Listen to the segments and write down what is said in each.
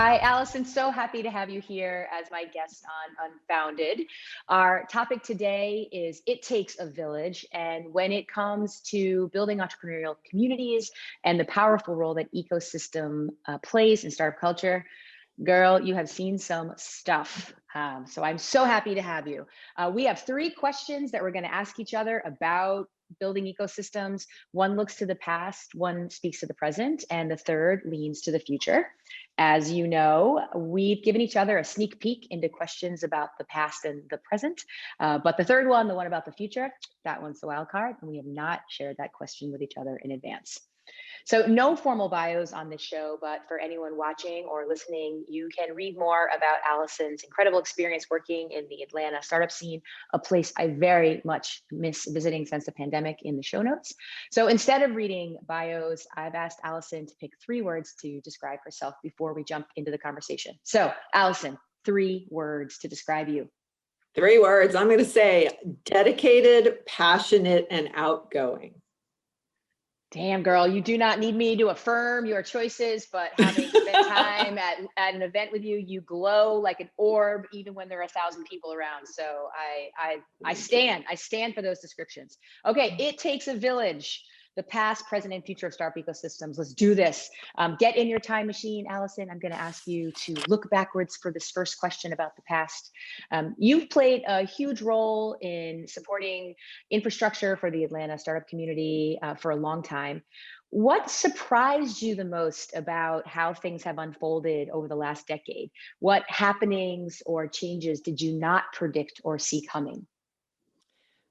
Hi, Allyson. So happy to have you here as my guest on Unfounded. Our topic today is It Takes a Village. And when it comes to building entrepreneurial communities and the powerful role that ecosystem plays in startup culture, girl, you have seen some stuff. So I'm so happy to have you. We have three questions that we're going to ask each other about building ecosystems. One looks to the past, one speaks to the present, and the third leans to the future. As you know, we've given each other a sneak peek into questions about the past and the present. But the third one, the one about the future, that one's the wild card, and we have not shared that question with each other in advance. So no formal bios on this show, but for anyone watching or listening, you can read more about Allyson's incredible experience working in the Atlanta startup scene, a place I very much miss visiting since the pandemic, in the show notes. So instead of reading bios, I've asked Allyson to pick 3 words to describe herself before we jump into the conversation. So Allyson, 3 words to describe you. 3 words. I'm going to say dedicated, passionate, and outgoing. Damn, girl, you do not need me to affirm your choices, but having spent time at an event with you, you glow like an orb, even when there are 1,000 people around. So I stand for those descriptions. Okay, it takes a village. The past, present, and future of startup ecosystems. Let's do this. Get in your time machine, Allyson. I'm going to ask you to look backwards for this first question about the past. You've played a huge role in supporting infrastructure for the Atlanta startup community for a long time. What surprised you the most about how things have unfolded over the last decade? What happenings or changes did you not predict or see coming?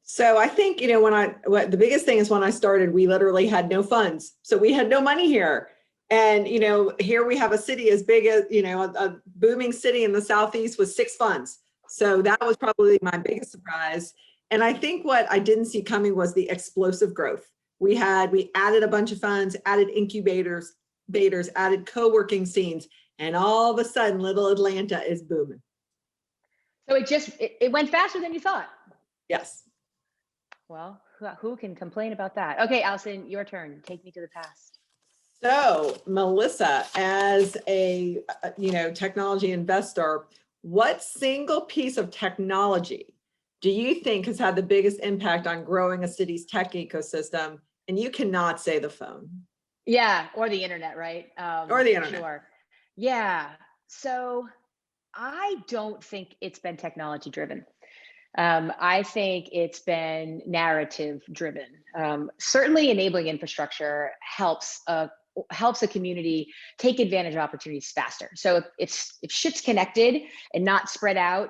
So I think, the biggest thing is when I started, we literally had no funds. So we had no money here. And, here we have a city as big as, a booming city in the Southeast with 6 funds. So that was probably my biggest surprise. And I think what I didn't see coming was the explosive growth. We added a bunch of funds, added incubators, added co-working scenes, and all of a sudden little Atlanta is booming. So it went faster than you thought. Yes. Well, who can complain about that? Okay, Allyson, your turn. Take me to the past. So, Melissa, as a technology investor, what single piece of technology do you think has had the biggest impact on growing a city's tech ecosystem? And you cannot say the phone. Yeah, or the internet, right? Or the internet. Sure. Yeah. So I don't think it's been technology driven. I think it's been narrative driven. Certainly enabling infrastructure helps a community take advantage of opportunities faster. So if shit's connected and not spread out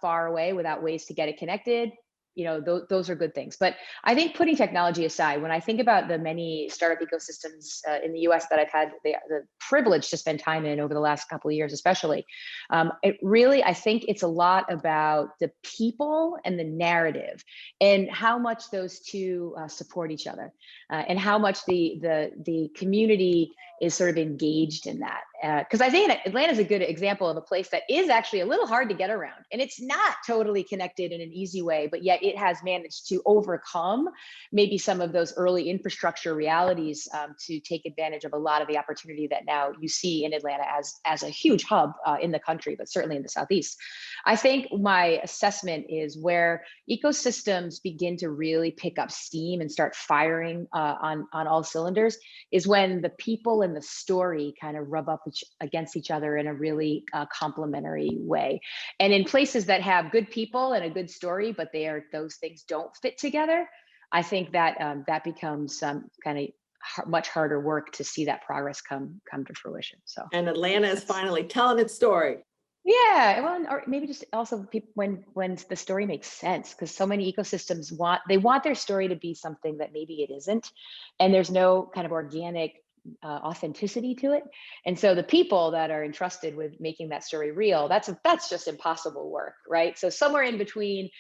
far away without ways to get it connected, those are good things. But I think putting technology aside, when I think about the many startup ecosystems in the US that I've had the privilege to spend time in over the last couple of years, especially, I think it's a lot about the people and the narrative and how much those two support each other and how much the community is sort of engaged in that. Because I think Atlanta is a good example of a place that is actually a little hard to get around. And it's not totally connected in an easy way, but yet it has managed to overcome maybe some of those early infrastructure realities to take advantage of a lot of the opportunity that now you see in Atlanta as a huge hub in the country, but certainly in the Southeast. I think my assessment is where ecosystems begin to really pick up steam and start firing on all cylinders is when the people and the story kind of rub up against each other in a really complementary way. And in places that have good people and a good story, but those things don't fit together, I think that that becomes some kind of much harder work to see that progress come to fruition. So, and Atlanta is finally telling its story. Yeah, well, or maybe just also people when the story makes sense, because so many ecosystems want their story to be something that maybe it isn't, and there's no kind of organic authenticity to it. And so the people that are entrusted with making that story real, that's just impossible work, right? So somewhere in between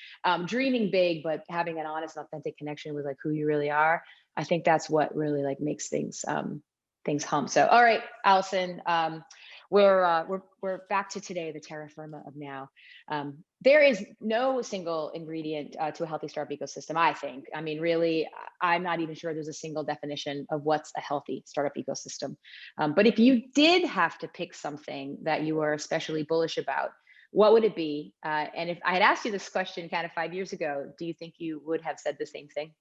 dreaming big, but having an honest, authentic connection with like who you really are, I think that's what really like makes things hum. So, all right, Allyson, we're back to today, the terra firma of now. There is no single ingredient to a healthy startup ecosystem, I think. I mean, really, I'm not even sure there's a single definition of what's a healthy startup ecosystem. But if you did have to pick something that you were especially bullish about, what would it be? And if I had asked you this question kind of 5 years ago, do you think you would have said the same thing?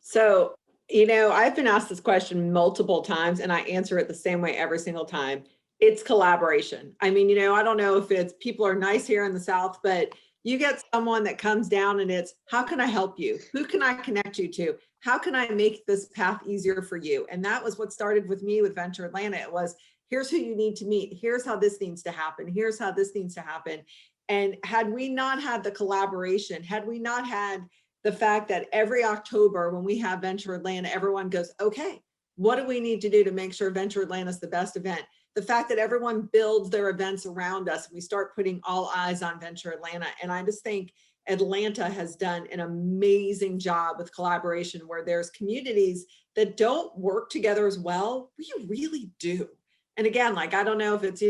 So, I've been asked this question multiple times and I answer it the same way every single time. It's collaboration. I mean, I don't know if it's people are nice here in the South, but you get someone that comes down and it's, how can I help you? Who can I connect you to? How can I make this path easier for you? And that was what started with me with Venture Atlanta. It was, here's who you need to meet. Here's how this needs to happen. Here's how this needs to happen. And had we not had the collaboration, had we not had the fact that every October when we have Venture Atlanta, everyone goes, okay, what do we need to do to make sure Venture Atlanta is the best event? The fact that everyone builds their events around us, we start putting all eyes on Venture Atlanta. And I just think Atlanta has done an amazing job with collaboration where there's communities that don't work together as well. We really do. And again, like, I don't know if it's,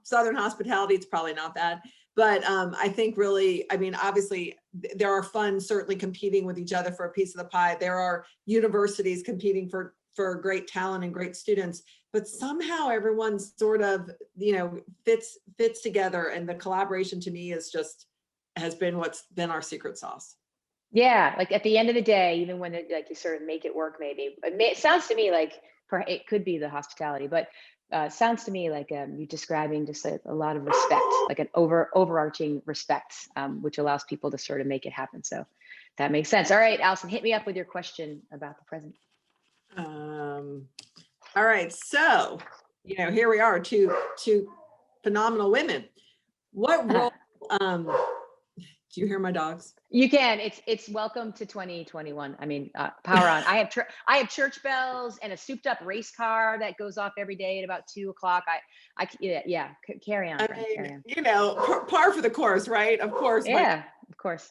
Southern hospitality, it's probably not that. But I think really, I mean, obviously, there are funds certainly competing with each other for a piece of the pie. There are universities competing for great talent and great students, but somehow everyone sort of, fits together. And the collaboration to me has been what's been our secret sauce. Yeah, like at the end of the day, even when you sort of make it work, maybe it sounds to me like it could be the hospitality, but sounds to me like you describing just a lot of respect, like an overarching respect, which allows people to sort of make it happen. So that makes sense. All right, Allyson, hit me up with your question about the present. All right, so here we are, two phenomenal women. What role? Do you hear my dogs? You can. It's welcome to 2021. I mean, power on. I have church bells and a souped up race car that goes off every day at about 2 o'clock. Yeah. Carry on. Carry on. Par for the course, right? Of course. Yeah, of course.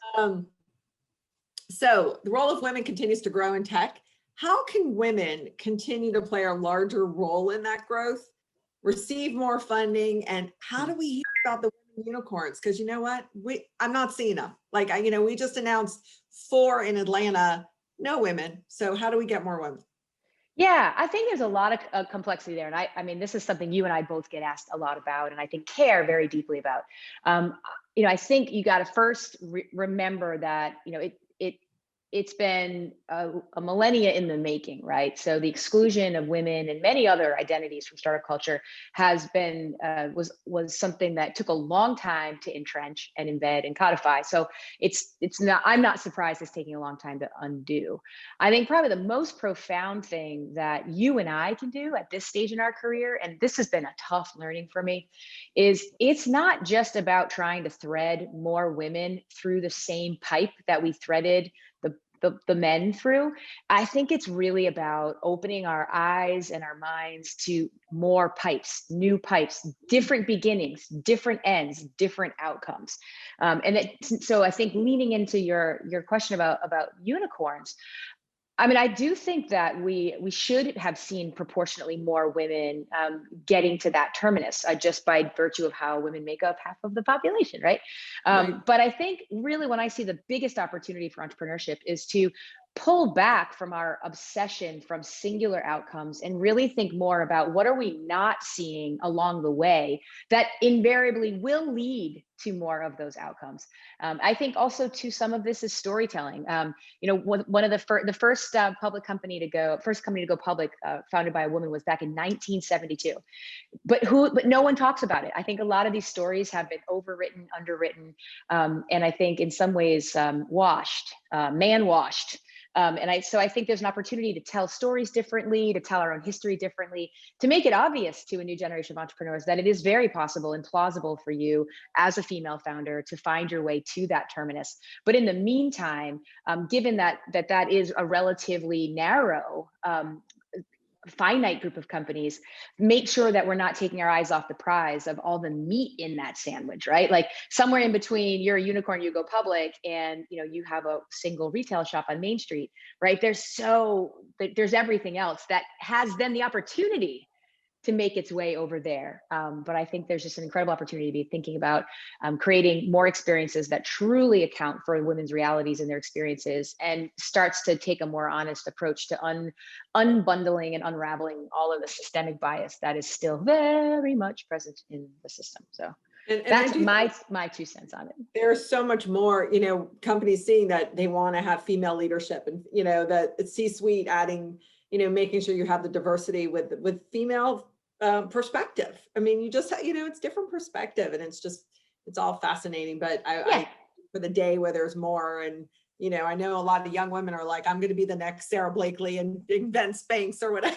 So the role of women continues to grow in tech. How can women continue to play a larger role in that growth, receive more funding, and how do we hear about the unicorns? Because you know what, I'm not seeing them. Like, we just announced 4 in Atlanta, no women. So how do we get more women? Yeah, I think there's a lot of complexity there. And I mean, this is something you and I both get asked a lot about, and I think care very deeply about. I think you got to first remember that, it's been a millennia in the making, right? So the exclusion of women and many other identities from startup culture has been was something that took a long time to entrench and embed and codify. So it's not. I'm not surprised it's taking a long time to undo. I think probably the most profound thing that you and I can do at this stage in our career, and this has been a tough learning for me, is it's not just about trying to thread more women through the same pipe that we threaded the men through. I think it's really about opening our eyes and our minds to more pipes, new pipes, different beginnings, different ends, different outcomes. So I think leaning into your question about unicorns, I mean, I do think that we should have seen proportionately more women getting to that terminus just by virtue of how women make up half of the population, right? Right. But I think really when I see the biggest opportunity for entrepreneurship is to pull back from our obsession from singular outcomes and really think more about what are we not seeing along the way that invariably will lead to more of those outcomes. I think also to some of this is storytelling. One of the first company to go public, founded by a woman, was back in 1972. But no one talks about it. I think a lot of these stories have been overwritten, underwritten, and I think in some ways man-washed. So I think there's an opportunity to tell stories differently, to tell our own history differently, to make it obvious to a new generation of entrepreneurs that it is very possible and plausible for you as a female founder to find your way to that terminus. But in the meantime, given that is a relatively narrow, finite group of companies, make sure that we're not taking our eyes off the prize of all the meat in that sandwich, right? Like somewhere in between, you're a unicorn, you go public, and you have a single retail shop on Main Street, right? There's everything else that has then the opportunity to make its way over there. But I think there's just an incredible opportunity to be thinking about creating more experiences that truly account for women's realities and their experiences, and starts to take a more honest approach to unbundling and unraveling all of the systemic bias that is still very much present in the system. So And that's my 2 cents on it. there's so much more, companies seeing that they want to have female leadership, and, that it's C-suite adding, making sure you have the diversity with female perspective. I mean, you just, it's different perspective, and it's all fascinating, but I for the day where there's more. And, I know a lot of young women are like, I'm going to be the next Sarah Blakely and invent Spanx or whatever.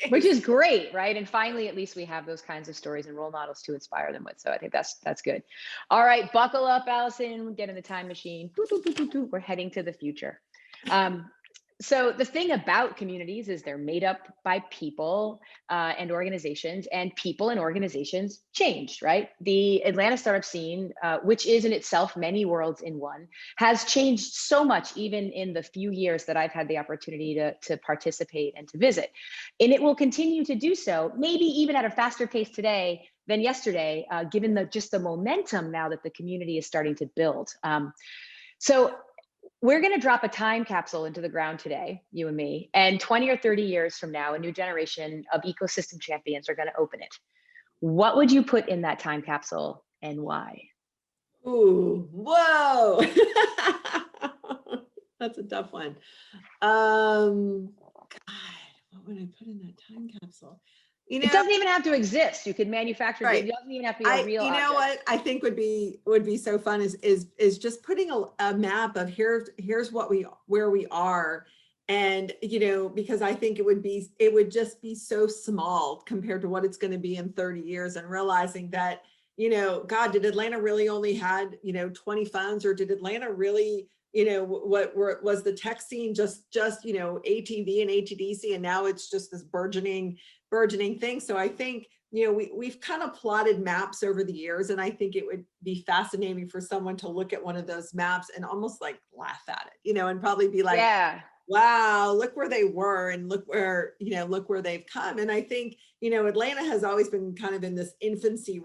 Which is great, right? And finally, at least we have those kinds of stories and role models to inspire them with. So I think that's good. All right, buckle up, Allyson. Get in the time machine. We're heading to the future. So the thing about communities is they're made up by people and organizations, and people and organizations change, right? The Atlanta startup scene, which is in itself many worlds in one, has changed so much, even in the few years that I've had the opportunity to participate and to visit. And it will continue to do so, maybe even at a faster pace today than yesterday, given the momentum now that the community is starting to build. So we're going to drop a time capsule into the ground today, you and me, and 20 or 30 years from now, a new generation of ecosystem champions are going to open it. What would you put in that time capsule, and why? Ooh, whoa. That's a tough one. God, what would I put in that time capsule? It doesn't even have to exist. You could manufacture it. It doesn't even have to be a real object. What I think would be so fun is just putting a map of here's where we are. And, because I think it would just be so small compared to what it's going to be in 30 years, and realizing that, God, did Atlanta really only had, 20 funds, or did Atlanta really, what was the tech scene just ATV and ATDC, and now it's just this burgeoning thing. So I think, we've kind of plotted maps over the years, and I think it would be fascinating for someone to look at one of those maps and almost like laugh at it, and probably be like, yeah, wow, look where they were, and look where they've come. And I think, Atlanta has always been kind of in this infancy,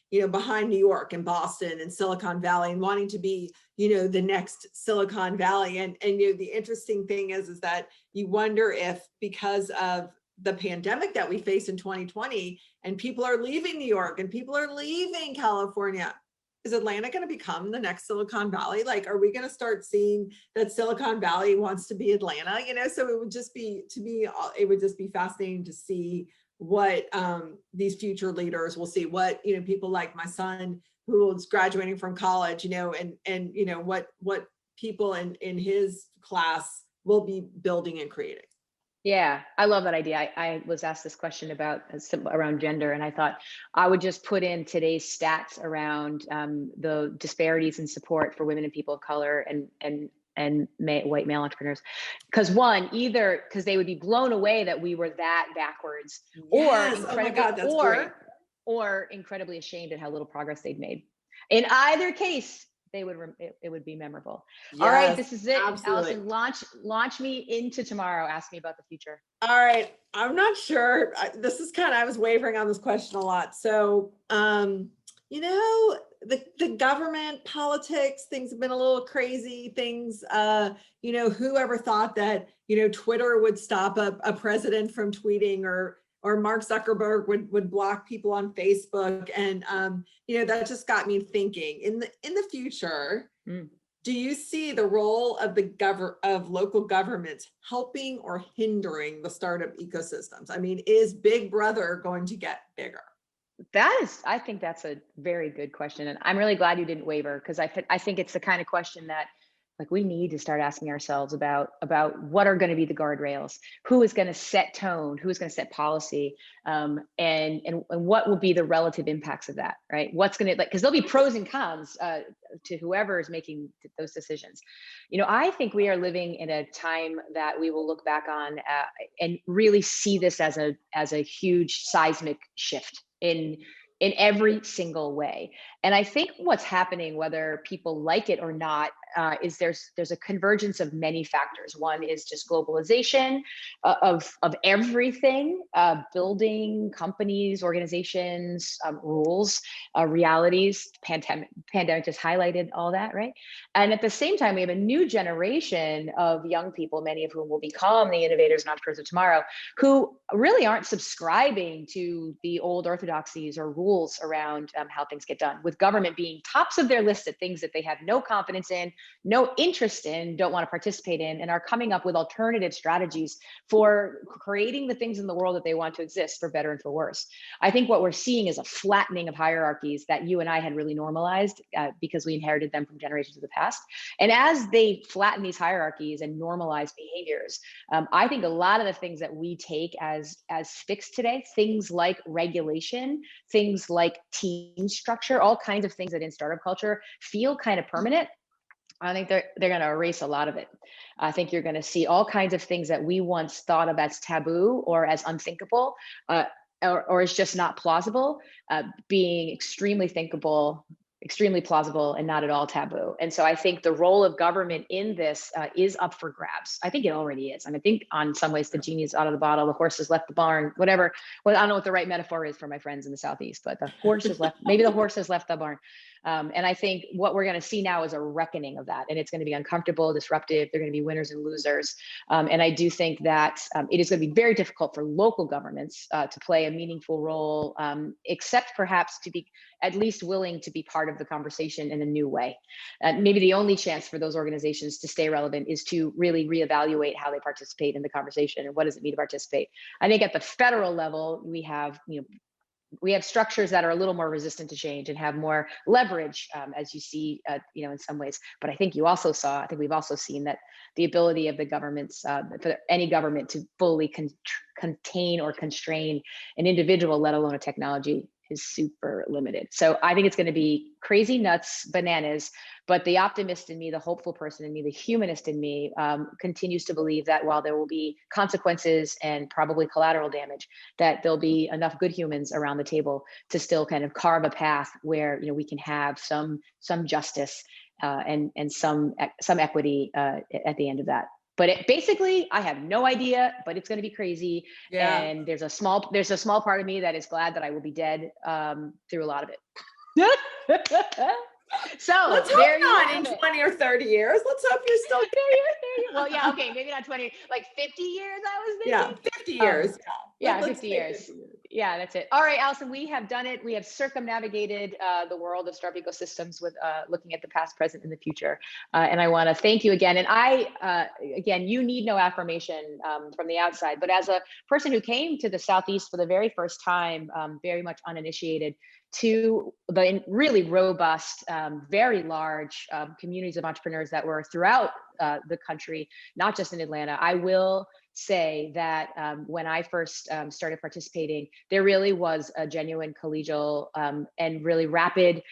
behind New York and Boston and Silicon Valley, and wanting to be, the next Silicon Valley. And the interesting thing is that you wonder if, because of the pandemic that we face in 2020, and people are leaving New York and people are leaving California, is Atlanta going to become the next Silicon Valley? Like, are we going to start seeing that Silicon Valley wants to be Atlanta? So it would just be, to me, it would just be fascinating to see what these future leaders will see, what, people like my son who is graduating from college, and what people in his class will be building and creating. Yeah, I love that idea. I was asked this question around gender, and I thought I would just put in today's stats around the disparities in support for women and people of color and white male entrepreneurs. Because either because they would be blown away that we were that backwards, yes. Oh my God, that's great. Or incredibly ashamed at how little progress they'd made. In either case, it would be memorable. Yes, all right, this is it. Absolutely. Allyson, launch me into tomorrow. Ask me about the future. All right. I'm not sure. I was wavering on this question a lot. So, the government, politics, things have been a little crazy. Whoever thought that, Twitter would stop a president from tweeting, or Mark Zuckerberg would block people on Facebook. And, that just got me thinking in the future, do you see the role of of local governments helping or hindering the startup ecosystems? I mean, is Big Brother going to get bigger? I think that's a very good question. And I'm really glad you didn't waver, because I think it's the kind of question that, like, we need to start asking ourselves about what are going to be the guardrails, who is going to set tone, who is going to set policy, and what will be the relative impacts of that, right? What's going to, because there'll be pros and cons to whoever is making those decisions. I think we are living in a time that we will look back on and really see this as a huge seismic shift in every single way. And I think what's happening, whether people like it or not, is there's a convergence of many factors. One is just globalization of everything, building companies, organizations, rules, realities. Pandemic just highlighted all that, right? And at the same time, we have a new generation of young people, many of whom will become the innovators and entrepreneurs of tomorrow, who really aren't subscribing to the old orthodoxies or rules around how things get done, with government being tops of their list of things that they have no confidence in, no interest in, don't want to participate in, and are coming up with alternative strategies for creating the things in the world that they want to exist, for better and for worse. I think what we're seeing is a flattening of hierarchies that you and I had really normalized because we inherited them from generations of the past. And as they flatten these hierarchies and normalize behaviors, I think a lot of the things that we take as fixed today, things like regulation, things like team structure, all kinds of things that in startup culture feel kind of permanent. I think they're going to erase a lot of it. I think you're going to see all kinds of things that we once thought of as taboo or as unthinkable, or is just not plausible, being extremely thinkable, extremely plausible, and not at all taboo. And so I think the role of government in this is up for grabs. I think it already is. I mean, I think on some ways the genie is out of the bottle, the horse has left the barn, whatever. Well, I don't know what the right metaphor is for my friends in the Southeast, but the horse has left, maybe the horse has left the barn. And I think what we're going to see now is a reckoning of that. And it's going to be uncomfortable, disruptive. There are going to be winners and losers. And I do think that it is going to be very difficult for local governments to play a meaningful role, except perhaps to be at least willing to be part of the conversation in a new way. Maybe the only chance for those organizations to stay relevant is to really reevaluate how they participate in the conversation and what does it mean to participate. I think at the federal level, we have structures that are a little more resistant to change and have more leverage, as you see, in some ways. But I think we've also seen that the ability of the governments, for any government to fully contain or constrain an individual, let alone a technology, is super limited. So I think it's going to be crazy, nuts, bananas. But the optimist in me, the hopeful person in me, the humanist in me continues to believe that while there will be consequences and probably collateral damage, that there'll be enough good humans around the table to still kind of carve a path where we can have some justice and some equity at the end of that. But basically, I have no idea, but it's going to be crazy. Yeah. And there's a small part of me that is glad that I will be dead through a lot of it. So let's hope not in 20 or 30 years. Let's hope you're still there. Well, yeah, okay, maybe not 20, like 50 years. I was thinking. Yeah, 50 years. Yeah, 50 years. Yeah, that's it. All right, Allyson, we have done it. We have circumnavigated the world of startup ecosystems with looking at the past, present, and the future. And I want to thank you again. And again, you need no affirmation from the outside, but as a person who came to the Southeast for the very first time, very much uninitiated, to the really robust, very large communities of entrepreneurs that were throughout the country, not just in Atlanta. I will say that when I first started participating, there really was a genuine collegial and really rapid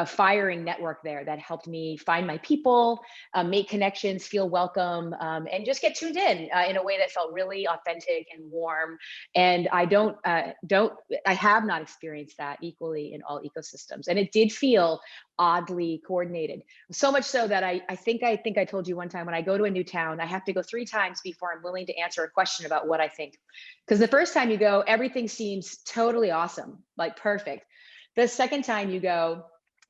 firing network there that helped me find my people, make connections, feel welcome, and just get tuned in a way that felt really authentic and warm. And I have not experienced that equally in all ecosystems. And it did feel oddly coordinated. So much so that I think I told you one time, when I go to a new town, I have to go 3 times before I'm willing to answer a question about what I think. Because the first time you go, everything seems totally awesome, like perfect. The second time you go,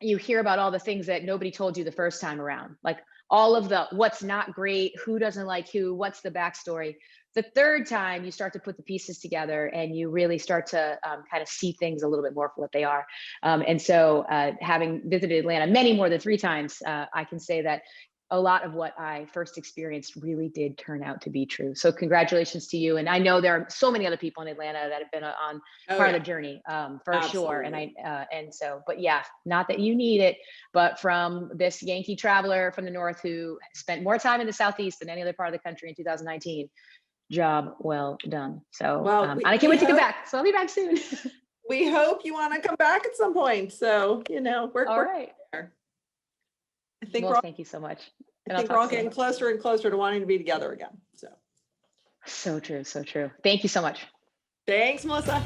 you hear about all the things that nobody told you the first time around, like all of the what's not great, who doesn't like who, what's the backstory. The third time you start to put the pieces together and you really start to kind of see things a little bit more for what they are. And so having visited Atlanta many more than 3 times, I can say that a lot of what I first experienced really did turn out to be true. So congratulations to you. And I know there are so many other people in Atlanta that have been on part of the journey for Absolutely. Sure. And but yeah, not that you need it, but from this Yankee traveler from the North who spent more time in the Southeast than any other part of the country in 2019, job well done. So and I can't wait to come back. So I'll be back soon. We hope you want to come back at some point. So, we're all right. There. Thank you so much. I think we're all getting closer and closer to wanting to be together again. So true. So true. Thank you so much. Thanks, Melissa.